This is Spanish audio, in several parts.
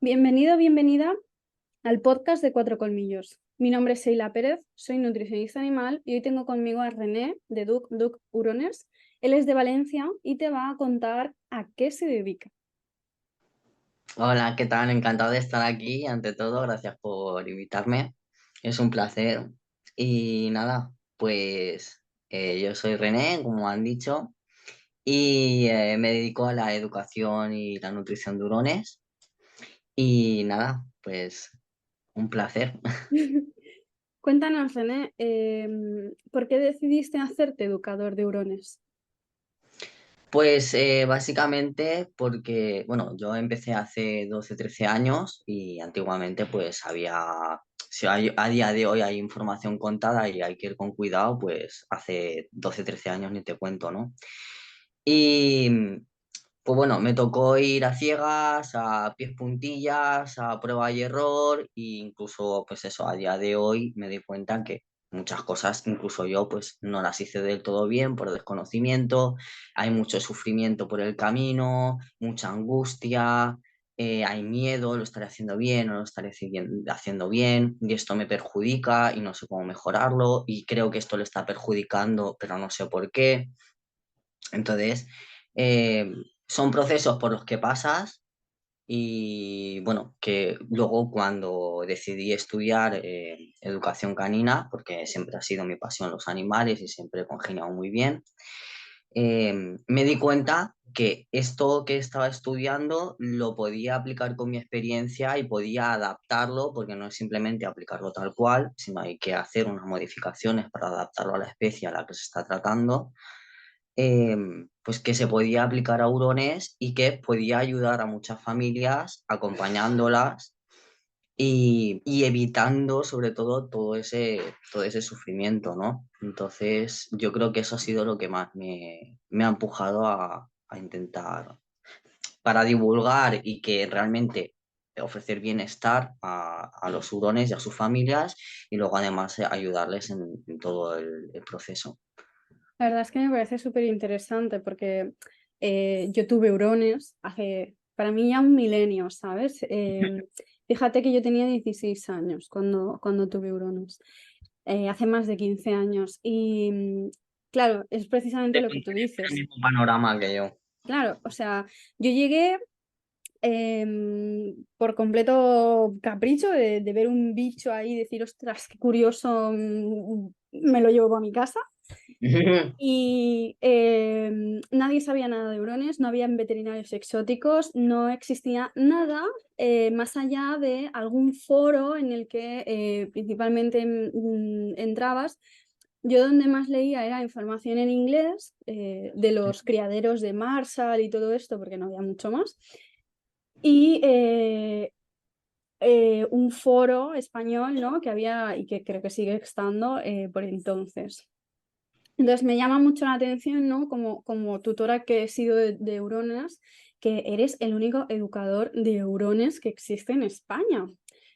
Bienvenido, bienvenida al podcast de Cuatro Colmillos. Mi nombre es Sheila Pérez, soy nutricionista animal y hoy tengo conmigo a René de Duc Hurones. Él es de Valencia y te va a contar a qué se dedica. Hola, ¿qué tal? Encantado de estar aquí. Ante todo, gracias por invitarme. Es un placer. Y nada, pues yo soy René, como han dicho, y me dedico a la educación y la nutrición de hurones. Y nada, pues un placer. Cuéntanos, René, ¿por qué decidiste hacerte educador de hurones? Pues básicamente porque, bueno, yo empecé hace 12 13 años y antiguamente pues si a día de hoy hay información contada y hay que ir con cuidado, pues hace 12 13 años ni te cuento, ¿no? Y pues bueno, me tocó ir a ciegas, a pies puntillas, a prueba y error, e incluso pues eso, a día de hoy me doy cuenta que muchas cosas, incluso yo, pues no las hice del todo bien por desconocimiento, hay mucho sufrimiento por el camino, mucha angustia, hay miedo, lo estaré haciendo bien o no lo estaré haciendo bien, y esto me perjudica y no sé cómo mejorarlo, y creo que esto le está perjudicando, pero no sé por qué. Entonces, eh, son procesos por los que pasas y bueno, que luego cuando decidí estudiar educación canina, porque siempre ha sido mi pasión los animales y siempre he congeniado muy bien, me di cuenta que esto que estaba estudiando lo podía aplicar con mi experiencia y podía adaptarlo, porque no es simplemente aplicarlo tal cual, sino hay que hacer unas modificaciones para adaptarlo a la especie a la que se está tratando, eh, pues que se podía aplicar a hurones y que podía ayudar a muchas familias acompañándolas y evitando sobre todo todo ese sufrimiento, ¿no? Entonces yo creo que eso ha sido lo que más me ha empujado a intentar, para divulgar y que realmente ofrecer bienestar a los hurones y a sus familias y luego además ayudarles en todo el proceso. La verdad es que me parece súper interesante porque yo tuve hurones hace, para mí ya un milenio, ¿sabes? Fíjate que yo tenía 16 años cuando tuve hurones, hace más de 15 años. Y claro, es precisamente lo que tú El dices. mismo panorama que yo. Claro, o sea, yo llegué por completo capricho de ver un bicho ahí y decir, ostras, qué curioso, me lo llevo para mi casa. Y nadie sabía nada de hurones, no habían veterinarios exóticos, no existía nada más allá de algún foro en el que principalmente entrabas. Yo donde más leía era información en inglés de los criaderos de Marshall y todo esto, porque no había mucho más. Y un foro español, ¿no? Que había y que creo que sigue estando por entonces. Entonces me llama mucho la atención, ¿no? Como tutora que he sido de neuronas, que eres el único educador de neurones que existe en España.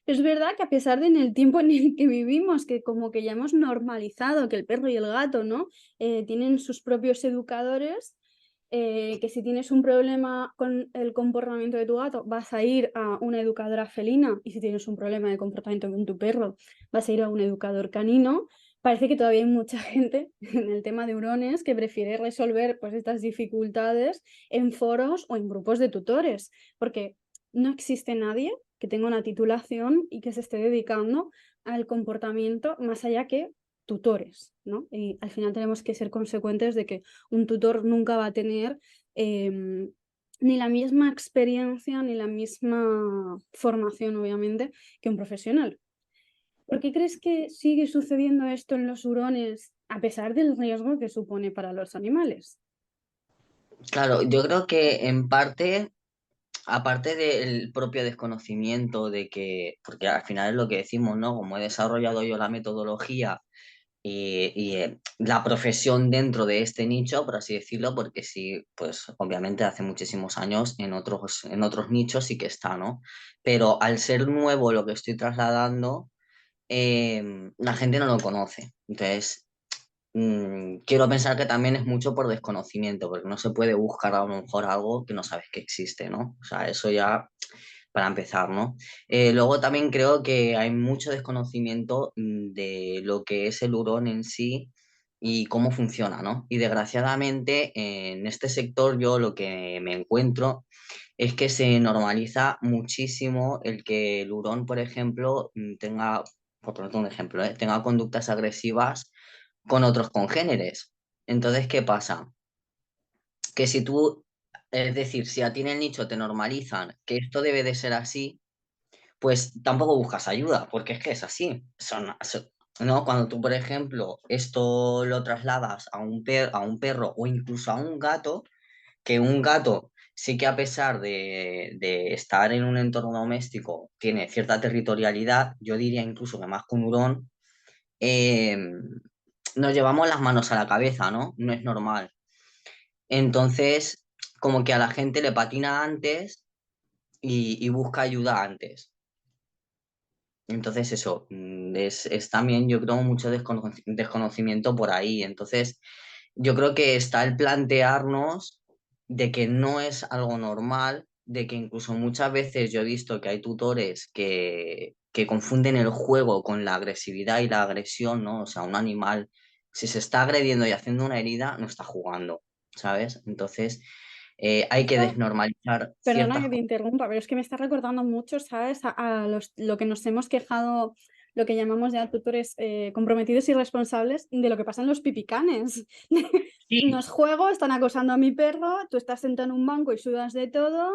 Es verdad que a pesar de en el tiempo en el que vivimos, que como que ya hemos normalizado que el perro y el gato, ¿no? Tienen sus propios educadores, que si tienes un problema con el comportamiento de tu gato, vas a ir a una educadora felina, y si tienes un problema de comportamiento con tu perro, vas a ir a un educador canino. Parece que todavía hay mucha gente en el tema de hurones que prefiere resolver pues, estas dificultades en foros o en grupos de tutores, porque no existe nadie que tenga una titulación y que se esté dedicando al comportamiento más allá que tutores, ¿no? Y al final tenemos que ser consecuentes de que un tutor nunca va a tener ni la misma experiencia ni la misma formación, obviamente, que un profesional. ¿Por qué crees que sigue sucediendo esto en los hurones a pesar del riesgo que supone para los animales? Claro, yo creo que en parte, aparte del propio desconocimiento de que, porque al final es lo que decimos, ¿no? Como he desarrollado yo la metodología y la profesión dentro de este nicho, por así decirlo, porque sí, pues obviamente hace muchísimos años en otros nichos sí que está, ¿no? Pero al ser nuevo lo que estoy trasladando, la gente no lo conoce. Entonces, quiero pensar que también es mucho por desconocimiento, porque no se puede buscar a lo mejor algo que no sabes que existe, ¿no? O sea, eso ya para empezar, ¿no? Luego también creo que hay mucho desconocimiento de lo que es el hurón en sí y cómo funciona, ¿no? Y desgraciadamente en este sector yo lo que me encuentro es que se normaliza muchísimo el que el hurón, por ejemplo, tenga, por ponerte un ejemplo, tenga conductas agresivas con otros congéneres. Entonces, ¿qué pasa? Que si tú, es decir, si a ti en el nicho te normalizan que esto debe de ser así, pues tampoco buscas ayuda, porque es que es así. ¿No? Cuando tú, por ejemplo, esto lo trasladas a un perro o incluso a un gato, que un gato sí que a pesar de estar en un entorno doméstico tiene cierta territorialidad, yo diría incluso que más que un hurón, eh, nos llevamos las manos a la cabeza, ¿no? No es normal. Entonces, como que a la gente le patina antes y busca ayuda antes. Entonces, eso, es también, yo creo, mucho desconocimiento por ahí. Entonces, yo creo que está el plantearnos de que no es algo normal, de que incluso muchas veces yo he visto que hay tutores que confunden el juego con la agresividad y la agresión, ¿no? O sea, un animal, si se está agrediendo y haciendo una herida, no está jugando, ¿sabes? Entonces, hay que desnormalizar Perdona ciertas que te cosas. interrumpa, pero es que me está recordando mucho, ¿sabes? Lo que nos hemos quejado, lo que llamamos ya tutores comprometidos y responsables de lo que pasa en los pipicanes. No es juego, están acosando a mi perro, tú estás sentado en un banco y sudas de todo,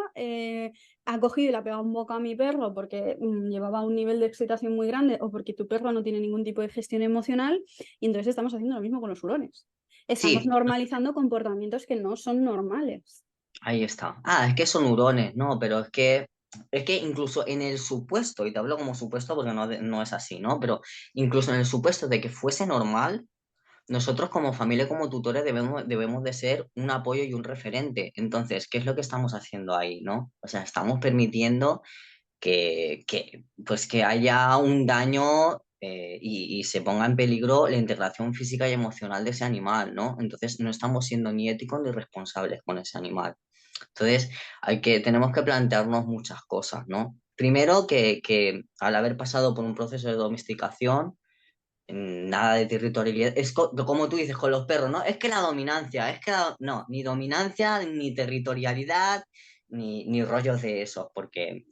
ha cogido y le ha pegado un boca a mi perro porque llevaba un nivel de excitación muy grande o porque tu perro no tiene ningún tipo de gestión emocional y entonces estamos haciendo lo mismo con los hurones. Estamos Sí, normalizando comportamientos que no son normales. ahí está. Ah, es que son hurones, no, pero es que incluso en el supuesto, y te hablo como supuesto porque no, no es así, ¿no? Pero incluso en el supuesto de que fuese normal, nosotros como familia, como tutores, debemos de ser un apoyo y un referente. Entonces, ¿qué es lo que estamos haciendo ahí, no? O sea, estamos permitiendo pues que haya un daño y se ponga en peligro la integración física y emocional de ese animal, ¿no? Entonces, no estamos siendo ni éticos ni responsables con ese animal. Entonces, tenemos que plantearnos muchas cosas, ¿no? Primero, que al haber pasado por un proceso de domesticación, nada de territorialidad, es como tú dices con los perros, ¿no? Es que la dominancia, no, ni dominancia, ni territorialidad, ni rollos de esos, porque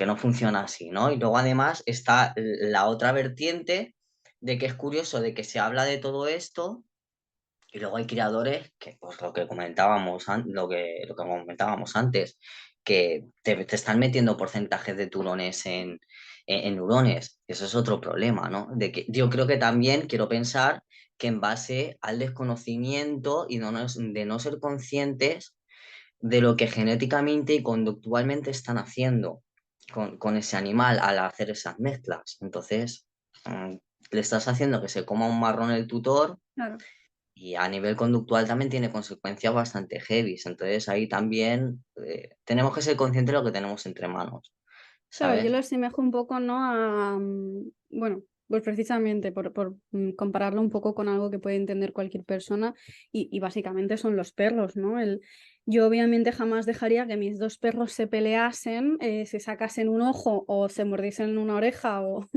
no funciona así, ¿no? Y luego además está la otra vertiente de que es curioso de que se habla de todo esto y luego hay criadores que, pues lo que comentábamos, lo que comentábamos antes, que te están metiendo porcentajes de turones en neurones. Eso es otro problema, ¿no? De que yo creo que también quiero pensar que en base al desconocimiento y de no ser conscientes de lo que genéticamente y conductualmente están haciendo con ese animal al hacer esas mezclas. Entonces, mm, le estás haciendo que se coma un marrón el tutor Claro. y a nivel conductual también tiene consecuencias bastante heavy. Entonces ahí también tenemos que ser conscientes de lo que tenemos entre manos, Claro, yo ¿sabes? lo asemejo un poco, ¿no? Bueno, pues precisamente por compararlo un poco con algo que puede entender cualquier persona y básicamente son los perros, ¿no? Yo obviamente jamás dejaría que mis dos perros se peleasen, se sacasen un ojo o se mordiesen una oreja o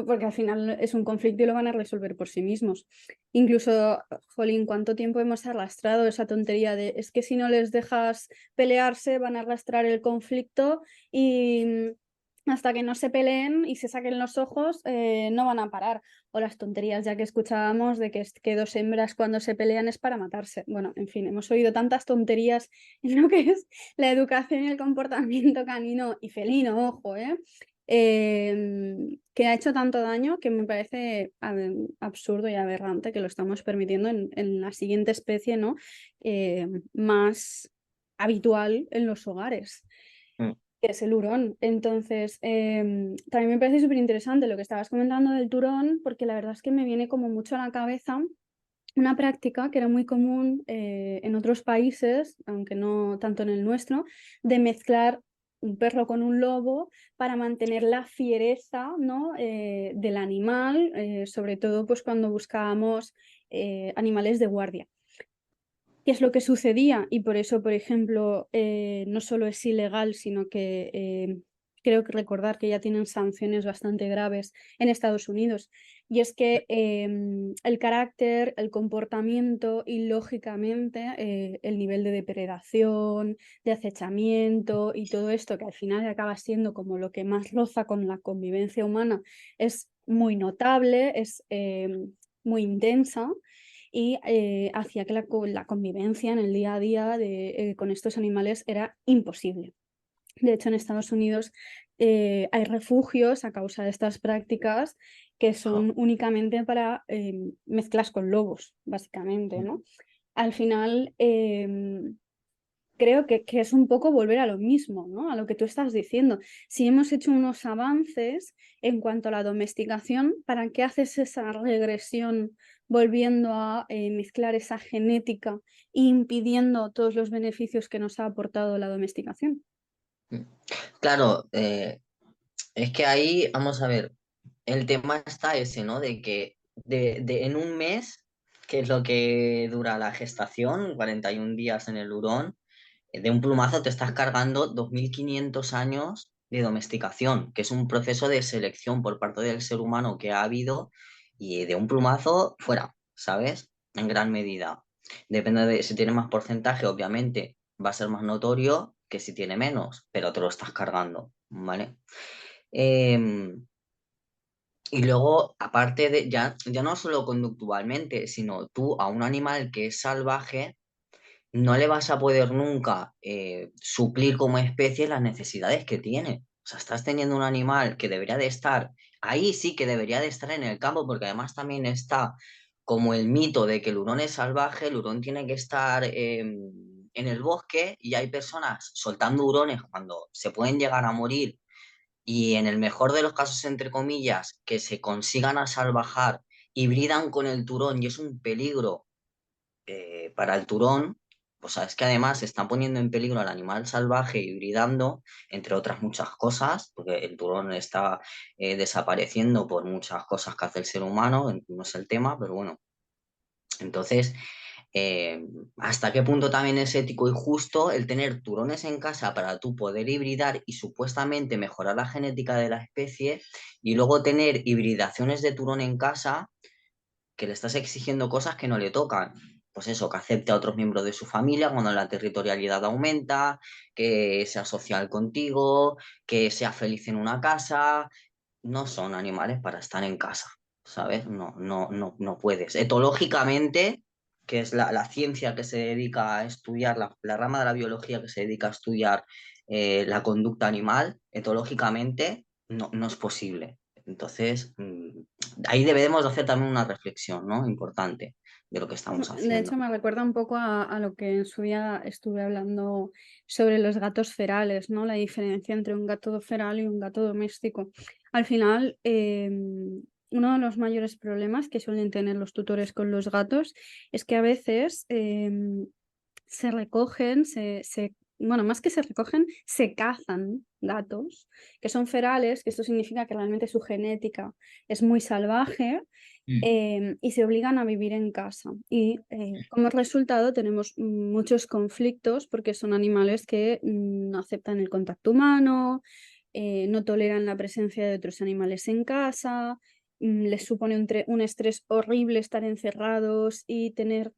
porque al final es un conflicto y lo van a resolver por sí mismos. Incluso, jolín, ¿cuánto tiempo hemos arrastrado esa tontería de es que si no les dejas pelearse van a arrastrar el conflicto y hasta que no se peleen y se saquen los ojos, no van a parar. O las tonterías ya que escuchábamos de que dos hembras cuando se pelean es para matarse. Bueno, en fin, hemos oído tantas tonterías en lo que es la educación y el comportamiento canino y felino, ojo, que ha hecho tanto daño que me parece absurdo y aberrante que lo estamos permitiendo en la siguiente especie, ¿no? Más habitual en los hogares, Mm. que es el hurón. Entonces, también me parece súper interesante lo que estabas comentando del turón, porque la verdad es que me viene como mucho a la cabeza una práctica que era muy común en otros países, aunque no tanto en el nuestro, de mezclar un perro con un lobo para mantener la fiereza, ¿no? Del animal, sobre todo pues, cuando buscábamos animales de guardia. ¿Qué es lo que sucedía? Y por eso, por ejemplo, no solo es ilegal, sino que creo que recordar que ya tienen sanciones bastante graves en Estados Unidos. Y es que el carácter, el comportamiento y lógicamente el nivel de depredación, de acechamiento y todo esto que al final acaba siendo como lo que más roza con la convivencia humana es muy notable, es muy intensa y hacía que la convivencia en el día a día con estos animales era imposible. De hecho, en Estados Unidos hay refugios a causa de estas prácticas que Jo. son únicamente para mezclas con lobos, básicamente, ¿no? Al final, creo que es un poco volver a lo mismo, ¿no? A lo que tú estás diciendo. Si hemos hecho unos avances en cuanto a la domesticación, ¿para qué haces esa regresión volviendo a mezclar esa genética e impidiendo todos los beneficios que nos ha aportado la domesticación? Claro, es que ahí, vamos a ver, el tema está ese, ¿no? De que en un mes, que es lo que dura la gestación, 41 días en el hurón, de un plumazo te estás cargando 2.500 años de domesticación, que es un proceso de selección por parte del ser humano que ha habido y de un plumazo fuera, ¿sabes? En gran medida. Depende de si tiene más porcentaje, obviamente va a ser más notorio que si tiene menos, pero te lo estás cargando, ¿vale? Em, y luego, aparte de, ya no solo conductualmente, sino tú a un animal que es salvaje, no le vas a poder nunca suplir como especie las necesidades que tiene. O sea, estás teniendo un animal que debería de estar, ahí sí que debería de estar en el campo, porque además también está como el mito de que el hurón es salvaje, el hurón tiene que estar en el bosque y hay personas soltando hurones cuando se pueden llegar a morir y en el mejor de los casos, entre comillas, que se consigan a salvajar, hibridan con el turón y es un peligro para el turón, pues es que además se está poniendo en peligro al animal salvaje hibridando, entre otras muchas cosas, porque el turón está desapareciendo por muchas cosas que hace el ser humano, no es el tema, pero bueno. Entonces, eh, ¿hasta qué punto también es ético y justo el tener turones en casa para tú poder hibridar y supuestamente mejorar la genética de la especie y luego tener hibridaciones de turón en casa que le estás exigiendo cosas que no le tocan? Pues eso, que acepte a otros miembros de su familia cuando la territorialidad aumenta, que sea social contigo, que sea feliz en una casa. No son animales para estar en casa, ¿sabes? No puedes. Etológicamente, que es la ciencia que se dedica a estudiar, la rama de la biología que se dedica a estudiar la conducta animal, etológicamente no es posible. Entonces, ahí debemos de hacer también una reflexión, ¿no? Importante de lo que estamos De haciendo. hecho, me recuerda un poco a lo que en su día estuve hablando sobre los gatos ferales, ¿no? La diferencia entre un gato feral y un gato doméstico. Al final, uno de los mayores problemas que suelen tener los tutores con los gatos es que a veces se recogen, bueno, más que se recogen, se cazan gatos que son ferales, que esto significa que realmente su genética es muy salvaje y se obligan a vivir en casa. Y como resultado tenemos muchos conflictos porque son animales que no aceptan el contacto humano, no toleran la presencia de otros animales en casa, les supone un estrés horrible estar encerrados y tener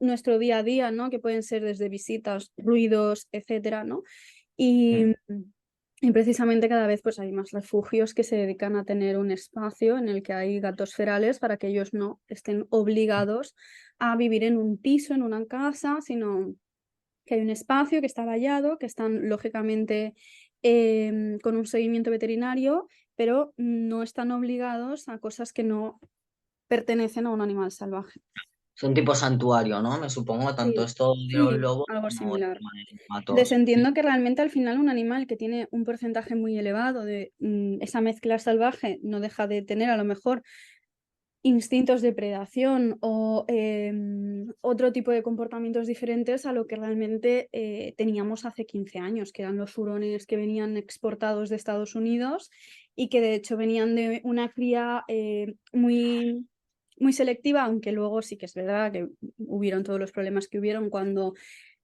nuestro día a día, ¿no? Que pueden ser desde visitas, ruidos, etcétera, ¿no? Mm. Y, y precisamente cada vez pues hay más refugios que se dedican a tener un espacio en el que hay gatos ferales para que ellos no estén obligados a vivir en un piso, en una casa, sino que hay un espacio que está vallado, que están lógicamente con un seguimiento veterinario, pero no están obligados a cosas que no pertenecen a un animal salvaje. Es un tipo santuario, ¿no? Me supongo, tanto Sí, esto de los sí, lobos algo como el similar. tema de los gatos. Desentiendo que realmente al final un animal que tiene un porcentaje muy elevado de esa mezcla salvaje no deja de tener a lo mejor instintos de predación o otro tipo de comportamientos diferentes a lo que realmente teníamos hace 15 años, que eran los hurones que venían exportados de Estados Unidos y que de hecho venían de una cría muy selectiva, aunque luego sí que es verdad que hubieron todos los problemas que hubieron cuando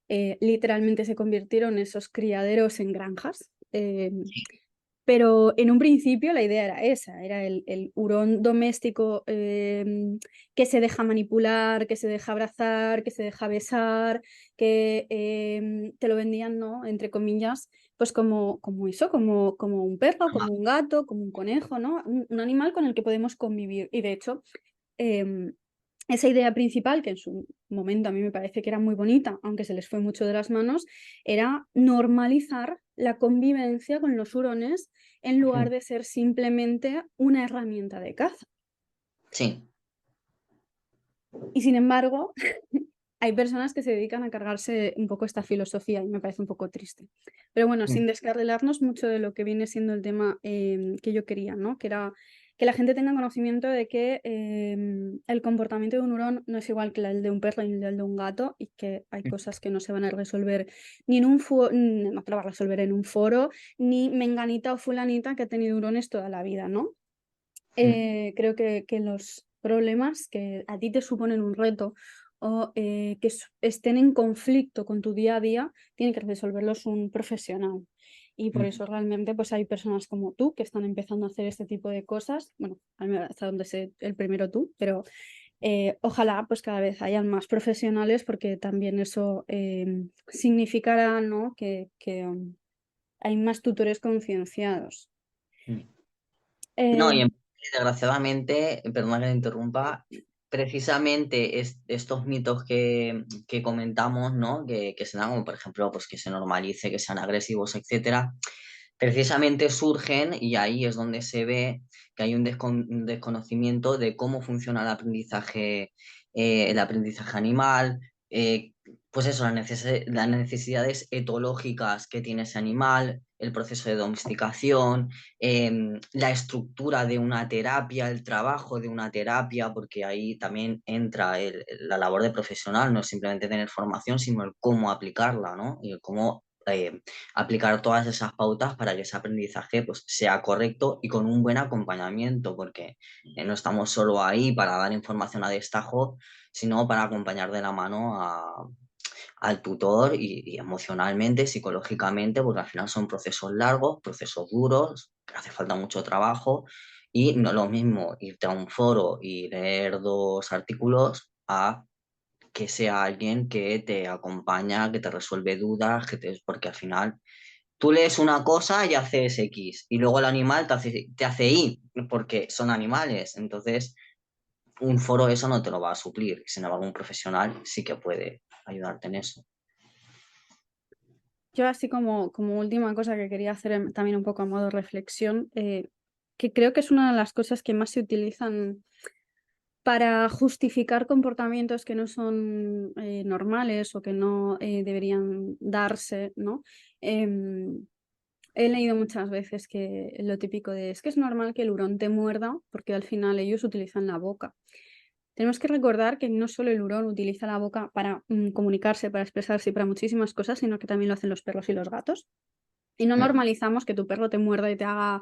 literalmente se convirtieron esos criaderos en granjas. Pero en un principio la idea era esa, era el hurón doméstico que se deja manipular, que se deja abrazar, que se deja besar, que te lo vendían, ¿no? Entre comillas, pues como eso, como un perro, como un gato, como un conejo, ¿no? Un animal con el que podemos convivir. Y de hecho, em, esa idea principal, que en su momento a mí me parece que era muy bonita, aunque se les fue mucho de las manos, era normalizar la convivencia con los hurones en lugar de ser simplemente una herramienta de caza. Sí. Y sin embargo, hay personas que se dedican a cargarse un poco esta filosofía y me parece un poco triste. Pero bueno, sin descarrilarnos mucho de lo que viene siendo el tema que yo quería, ¿no? Que era que la gente tenga conocimiento de que el comportamiento de un hurón no es igual que el de un perro ni el de un gato y que hay cosas que no se van a resolver ni en un foro, no te lo va a resolver en un foro, ni menganita o fulanita que ha tenido hurones toda la vida, ¿no? Creo que los problemas que a ti te suponen un reto o que estén en conflicto con tu día a día, tiene que resolverlos un profesional. Y por eso realmente pues hay personas como tú que están empezando a hacer este tipo de cosas. Bueno, hasta donde sé el primero tú, pero ojalá pues cada vez hayan más profesionales porque también eso significará, ¿no? que hay más tutores concienciados. No, Eh, desgraciadamente, perdona que te interrumpa, precisamente estos mitos que comentamos, ¿no? Que se dan, como por ejemplo, pues que se normalice, que sean agresivos, etcétera, precisamente surgen y ahí es donde se ve que hay un desconocimiento de cómo funciona el aprendizaje animal, pues eso, las necesidades etológicas que tiene ese animal, el proceso de domesticación, la estructura de una terapia, el trabajo de una terapia, porque ahí también entra la labor de profesional, no es simplemente tener formación, sino el cómo aplicarla, ¿no? Y el cómo aplicar todas esas pautas para que ese aprendizaje pues, sea correcto y con un buen acompañamiento, porque no estamos solo ahí para dar información a destajo, sino para acompañar de la mano al tutor y emocionalmente, psicológicamente, porque al final son procesos largos, procesos duros, que hace falta mucho trabajo y no es lo mismo irte a un foro y leer dos artículos a que sea alguien que te acompaña, que te resuelve dudas, porque al final tú lees una cosa y haces X y luego el animal te hace Y, porque son animales. Entonces, un foro eso no te lo va a suplir. Sin embargo, un profesional sí que puede ayudarte en eso. Yo así como última cosa que quería hacer también un poco a modo reflexión, que creo que es una de las cosas que más se utilizan para justificar comportamientos que no son normales o que no deberían darse, ¿no? Em, He leído muchas veces que lo típico de es que es normal que el hurón te muerda porque al final ellos utilizan la boca. Tenemos que recordar que no solo el hurón utiliza la boca para comunicarse, para expresarse y para muchísimas cosas, sino que también lo hacen los perros y los gatos. Y no normalizamos que tu perro te muerda y te haga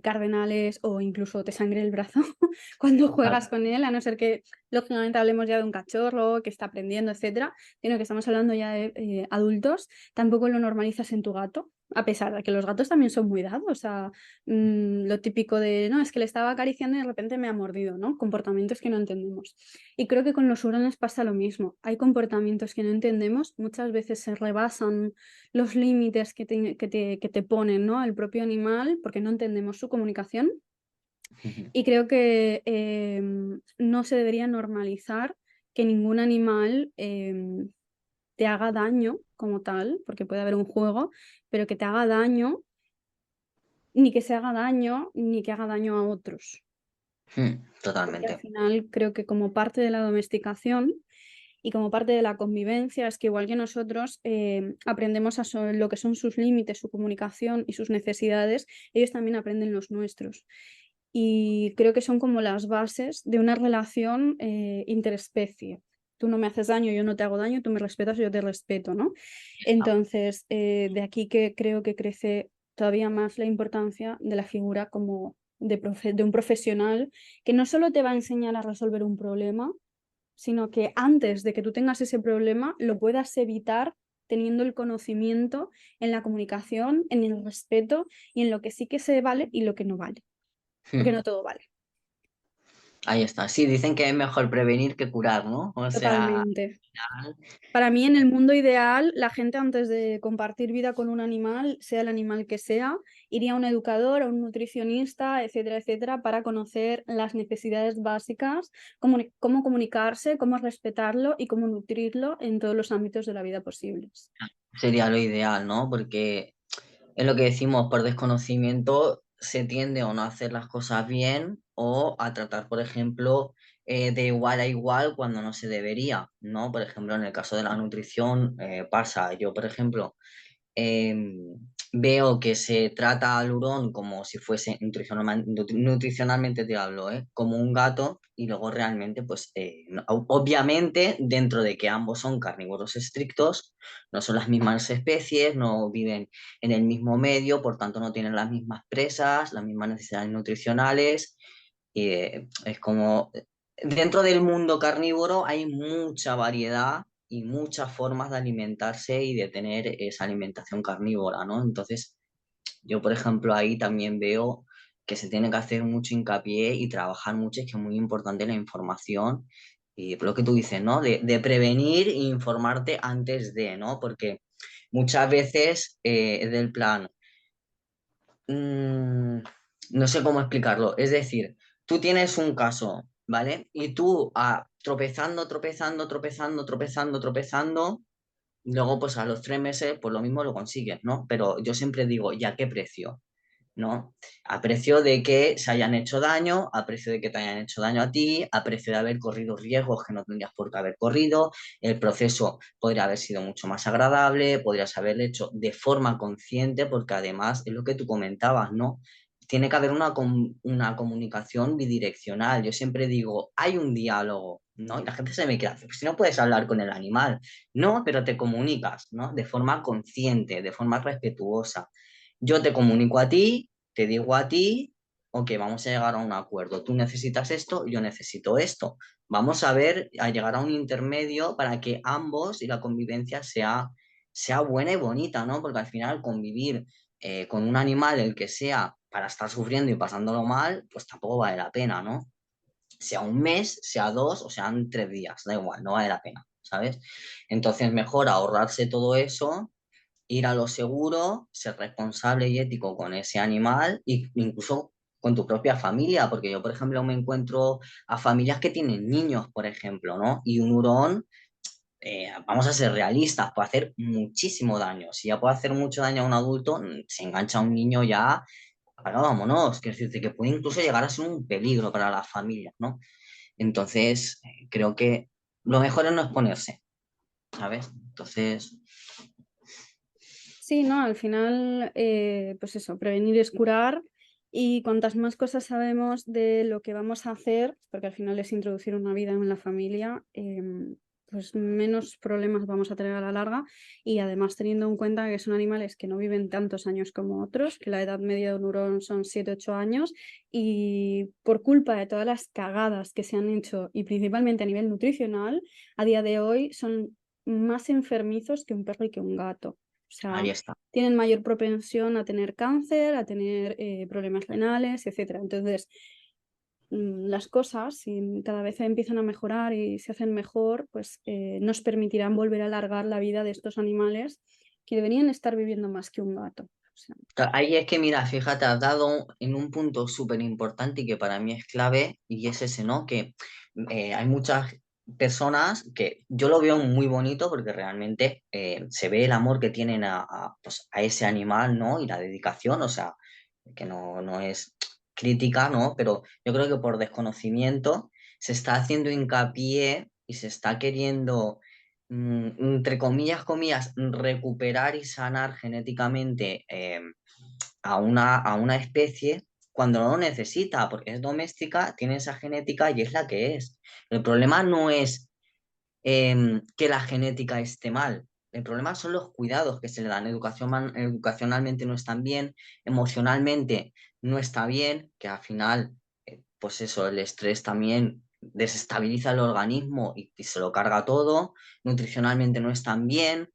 cardenales o incluso te sangre el brazo cuando juegas con él, a no ser que lógicamente hablemos ya de un cachorro que está aprendiendo, etcétera, sino que estamos hablando ya de adultos. Tampoco lo normalizas en tu gato, a pesar de que los gatos también son muy dados a lo típico de, no, es que le estaba acariciando y de repente me ha mordido, ¿no? Comportamientos que no entendemos. Y creo que con los hurones pasa lo mismo. Hay comportamientos que no entendemos, muchas veces se rebasan los límites que te ponen, ¿no? El propio animal, porque no entendemos su comunicación. Y creo que no se debería normalizar que ningún animal te haga daño como tal, porque puede haber un juego, pero que te haga daño, ni que se haga daño, ni que haga daño a otros. Porque al Totalmente. final creo que como parte de la domesticación y como parte de la convivencia es que igual que nosotros aprendemos lo que son sus límites, su comunicación y sus necesidades, ellos también aprenden los nuestros. Y creo que son como las bases de una relación interespecie. Tú no me haces daño, yo no te hago daño, tú me respetas, yo te respeto, ¿no? Entonces, de aquí que creo que crece todavía más la importancia de la figura como de un profesional que no solo te va a enseñar a resolver un problema, sino que antes de que tú tengas ese problema lo puedas evitar teniendo el conocimiento en la comunicación, en el respeto y en lo que sí que se vale y lo que no vale, porque no todo vale. Ahí está. Sí, dicen que es mejor prevenir que curar, ¿no? O sea, Totalmente. Para mí, en el mundo ideal, la gente antes de compartir vida con un animal, sea el animal que sea, iría a un educador, a un nutricionista, etcétera, etcétera, para conocer las necesidades básicas, cómo comunicarse, cómo respetarlo y cómo nutrirlo en todos los ámbitos de la vida posibles. sería lo ideal, ¿no? Porque es lo que decimos, por desconocimiento se tiende o no a hacer las cosas bien o a tratar, por ejemplo, de igual a igual cuando no se debería, ¿no? Por ejemplo, en el caso de la nutrición pasa, yo, por ejemplo, eh, veo que se trata al hurón como si fuese nutricionalmente te hablo, como un gato y luego realmente, pues obviamente dentro de que ambos son carnívoros estrictos, no son las mismas especies, no viven en el mismo medio, por tanto no tienen las mismas presas, las mismas necesidades nutricionales y es como dentro del mundo carnívoro hay mucha variedad y muchas formas de alimentarse y de tener esa alimentación carnívora, ¿no? Entonces, yo, por ejemplo, ahí también veo que se tiene que hacer mucho hincapié y trabajar mucho, es que es muy importante la información y lo que tú dices, ¿no? De prevenir e informarte antes de, ¿no? Porque muchas veces es del plan, mm, no sé cómo explicarlo. Es decir, tú tienes un caso, ¿vale? Y tú tropezando, tropezando, tropezando, tropezando, tropezando, luego pues a los 3 meses pues lo mismo lo consigues, ¿no? Pero yo siempre digo, ¿y a qué precio? ¿No? A precio de que se hayan hecho daño, a precio de que te hayan hecho daño a ti, a precio de haber corrido riesgos que no tendrías por qué haber corrido, el proceso podría haber sido mucho más agradable, podrías haberlo hecho de forma consciente, porque además es lo que tú comentabas, ¿no? Tiene que haber una comunicación bidireccional. Yo siempre digo, hay un diálogo, ¿no? Y la gente se me queda, pues si no puedes hablar con el animal, no, pero te comunicas, ¿no? De forma consciente, de forma respetuosa. Yo te comunico a ti, te digo a ti, ok, vamos a llegar a un acuerdo. Tú necesitas esto, yo necesito esto. Vamos a ver, a llegar a un intermedio para que ambos y la convivencia sea buena y bonita, ¿no? Porque al final convivir con un animal, el que sea, para estar sufriendo y pasándolo mal, pues tampoco vale la pena, ¿no? Sea un mes, sea 2 o sean 3 días, da igual, no vale la pena, ¿sabes? Entonces, mejor ahorrarse todo eso, ir a lo seguro, ser responsable y ético con ese animal e incluso con tu propia familia, porque yo, por ejemplo, me encuentro a familias que tienen niños, por ejemplo, ¿no? Y un hurón, vamos a ser realistas, puede hacer muchísimo daño. Si ya puede hacer mucho daño a un adulto, se engancha a un niño ya, bueno, vámonos, quiero decirte que puede incluso llegar a ser un peligro para las familias, ¿no? Entonces, creo que lo mejor es no exponerse, ¿sabes? Entonces, Sí, no, al final, pues eso, prevenir es curar y cuantas más cosas sabemos de lo que vamos a hacer, porque al final es introducir una vida en la familia, pues menos problemas vamos a tener a la larga y además teniendo en cuenta que son animales que no viven tantos años como otros, que la edad media de un hurón son 7 u 8 años y por culpa de todas las cagadas que se han hecho y principalmente a nivel nutricional, a día de hoy son más enfermizos que un perro y que un gato. O sea, ahí está. tienen mayor propensión a tener cáncer, a tener problemas renales, etcétera. Entonces, las cosas, si cada vez empiezan a mejorar y se hacen mejor, pues nos permitirán volver a alargar la vida de estos animales que deberían estar viviendo más que un gato. O sea, Ahí es que, mira, fíjate, has dado en un punto súper importante y que para mí es clave, y es ese, ¿no? Que hay muchas personas que yo lo veo muy bonito porque realmente se ve el amor que tienen pues, a ese animal, ¿no? Y la dedicación, o sea, que no es crítica, ¿no? Pero yo creo que por desconocimiento se está haciendo hincapié y se está queriendo entre comillas, comillas, recuperar y sanar genéticamente a una especie cuando no lo necesita, porque es doméstica, tiene esa genética y es la que es. El problema no es que la genética esté mal. El problema son los cuidados que se le dan. Educacionalmente no están bien, emocionalmente no está bien, que al final, pues eso, el estrés también desestabiliza el organismo y se lo carga todo. Nutricionalmente no están bien.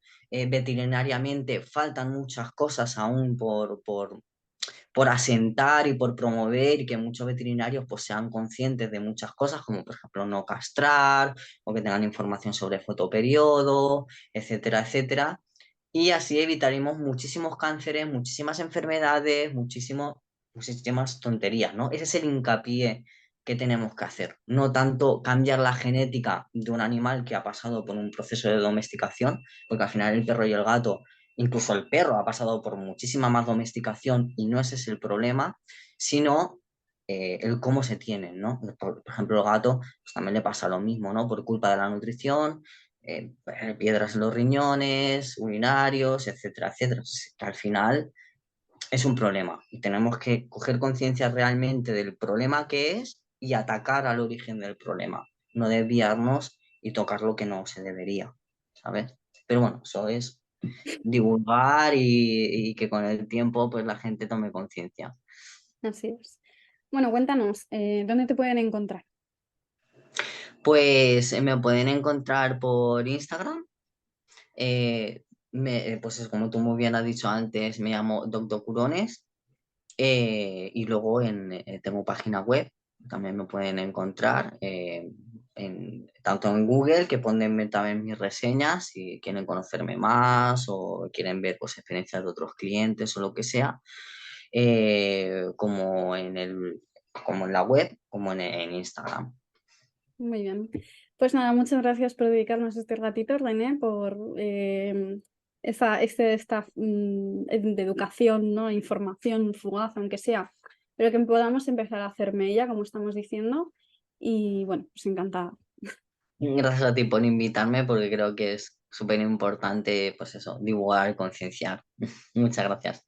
veterinariamente faltan muchas cosas aún por asentar y por promover y que muchos veterinarios pues sean conscientes de muchas cosas, como por ejemplo no castrar o que tengan información sobre fotoperiodo, etcétera, etcétera. Y así evitaremos muchísimos cánceres, muchísimas enfermedades, muchísimas tonterías, ¿no? Ese es el hincapié que tenemos que hacer, no tanto cambiar la genética de un animal que ha pasado por un proceso de domesticación, porque al final el perro y el gato, incluso el perro ha pasado por muchísima más domesticación y no ese es el problema, sino el cómo se tienen, ¿no? Por ejemplo, el gato pues, también le pasa lo mismo, ¿no? Por culpa de la nutrición, piedras en los riñones, urinarios, etcétera, etcétera. Que al final es un problema y tenemos que coger conciencia realmente del problema que es y atacar al origen del problema, no desviarnos y tocar lo que no se debería, ¿sabes? Pero bueno, eso es divulgar y que con el tiempo pues la gente tome conciencia. Así es. Bueno, cuéntanos, ¿dónde te pueden encontrar? Pues me pueden encontrar por Instagram. Pues es como tú muy bien has dicho antes, me llamo Doctor Curones. Y luego tengo página web, también me pueden encontrar, tanto en Google, que ponen también mis reseñas si quieren conocerme más o quieren ver pues, experiencias de otros clientes o lo que sea, como como en la web, como en Instagram. Muy bien. Pues nada, muchas gracias por dedicarnos este ratito, René, por de educación, ¿no? Información fugaz, aunque sea, pero que podamos empezar a hacerme ella, como estamos diciendo. Y bueno, pues encantada. Gracias a ti por invitarme porque creo que es súper importante, pues eso, divulgar y concienciar. Muchas gracias.